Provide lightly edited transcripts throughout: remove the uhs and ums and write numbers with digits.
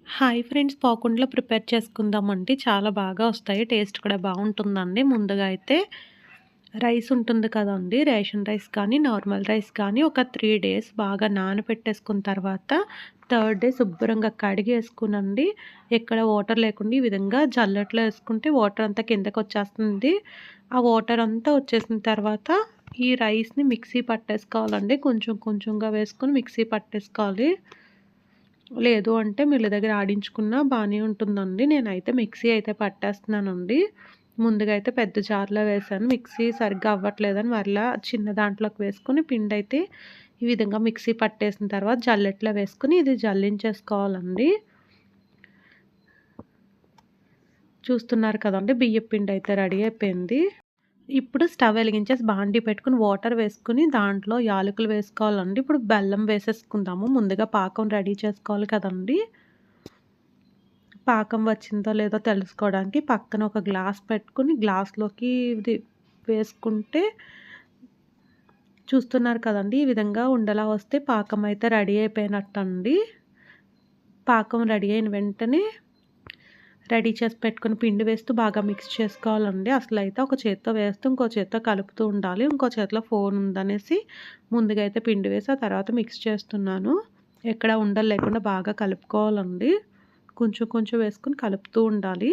Hi friends! పాకుండలో prepare చేసుకుందామండి. చాలా బాగా వస్తాయి. టేస్ట్ కూడా బావుంటుందండి. ముందుగా అయితే రైస్ ఉంటుంది కదండీ! రేషన్ రైస్ కానీ, నార్మల్ రైస్ కానీ ఒక 3 డేస్ బాగా నానబెట్టేసుకున్న తర్వాత థర్డ్ డే శుభ్రంగా కడిగేసుకొనండి. ఎక్కడ వాటర్ లేకుండా ఈ విధంగా జల్లెడలో ఏసుకుంటే వాటర్ అంతా కిందకొచ్చేస్తుంది. ఆ వాటర్ అంతా వచ్చేసిన తర్వాత ఈ రైస్‌ని మిక్సీ పట్టేసుకోవాలండి. కొంచెం కొంచెంగా వేసుకొని మిక్సీ పట్టేసుకోవాలి. లేదు అంటే మిల్లు దగ్గర ఆడించుకున్నా బానే ఉంటుందండి. నేనైతే మిక్సీ అయితే పట్టేస్తున్నానండి. ముందుగా అయితే పెద్ద జార్‌లో వేశాను. మిక్సీ సరిగ్గా అవ్వట్లేదని మరలా చిన్న దాంట్లోకి వేసుకొని పిండైతే ఈ విధంగా మిక్సీ పట్టేసిన తర్వాత జల్లెడలో వేసుకొని ఇది జల్లించేసుకోవాలండి. చూస్తున్నారు కదండీ! బియ్యపు పిండైతే రెడీ అయిపోయింది. ఇప్పుడు స్టవ్ వెలిగించేసి బాండీ పెట్టుకొని వాటర్ వేసుకొని దాంట్లో యాలకులు వేసుకోవాలండి. ఇప్పుడు బెల్లం వేసేసుకుందాము. ముందుగా పాకం రెడీ చేసుకోవాలి కదండీ! పాకం వచ్చిందో లేదో తెలుసుకోవడానికి పక్కన ఒక గ్లాస్ పెట్టుకొని గ్లాస్‌లోకి ఇది వేసుకుంటే చూస్తున్నారు కదండీ! ఈ విధంగా ఉండలా వస్తే పాకం అయితే రెడీ అయిపోయినట్టండి. పాకం రెడీ అయిన వెంటనే రెడీ చేసి పెట్టుకొని పిండి వేస్తూ బాగా మిక్స్ చేసుకోవాలండి. అసలైతే ఒక చేత్తో వేస్తూ ఇంకో చేత్తో కలుపుతూ ఉండాలి. ఇంకో చేతిలో ఫోన్ ఉందనేసి ముందుగా అయితే పిండి వేసి ఆ తర్వాత మిక్స్ చేస్తున్నాను. ఎక్కడ ఉండలు లేకుండా బాగా కలుపుకోవాలండి. కొంచెం కొంచెం వేసుకొని కలుపుతూ ఉండాలి.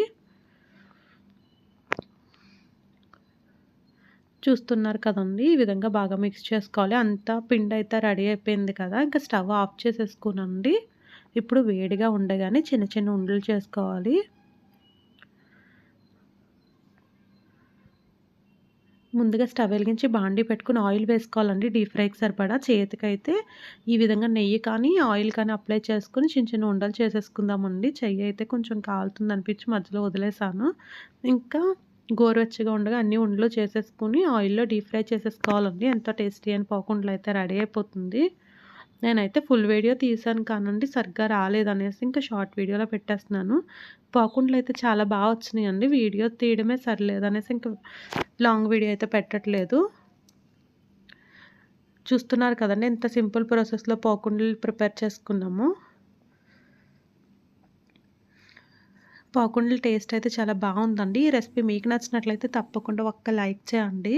చూస్తున్నారు కదండీ! ఈ విధంగా బాగా మిక్స్ చేసుకోవాలి. అంతా పిండయితే రెడీ అయిపోయింది కదా! ఇంకా స్టవ్ ఆఫ్ చేసేసుకోనండి. ఇప్పుడు వేడిగా ఉండగానే చిన్న చిన్న ఉండలు చేసుకోవాలి. ముందుగా స్టవ్ వెలిగించి బాండీ పెట్టుకొని ఆయిల్ వేసుకోవాలండి డీప్ ఫ్రైకి సరిపడా. చేతికైతే ఈ విధంగా నెయ్యి కానీ, ఆయిల్ కానీ అప్లై చేసుకొని చిన్న చిన్న ఉండలు చేసేసుకుందామండి. చెయ్యి అయితే కొంచెం కాలుతుందనిపించి మధ్యలో వదిలేసాను. ఇంకా గోరువెచ్చగా ఉండగా అన్ని ఉండలు చేసేసుకొని ఆయిల్‌లో డీప్ ఫ్రై చేసేసుకోవాలండి. ఎంతో టేస్టీ అయిన పోకుండలు అయితే రెడీ అయిపోతుంది. నేనైతే ఫుల్ వీడియో తీశాను కానండి సరిగ్గా రాలేదనేసి ఇంకా షార్ట్ వీడియోలో పెట్టేస్తున్నాను. పోకుండలైతే చాలా బా వచ్చినాయండి. వీడియో తీయడమే సరిలేదనేసి ఇంక లాంగ్ వీడియో అయితే పెట్టట్లేదు. చూస్తున్నారు కదండీ! ఎంత సింపుల్ ప్రాసెస్‌లో పోకుండలు ప్రిపేర్ చేసుకున్నామో. పోకుండల టేస్ట్ అయితే చాలా బావుందండి. ఈ రెసిపీ మీకు నచ్చినట్లయితే తప్పకుండా ఒక్క లైక్ చేయండి.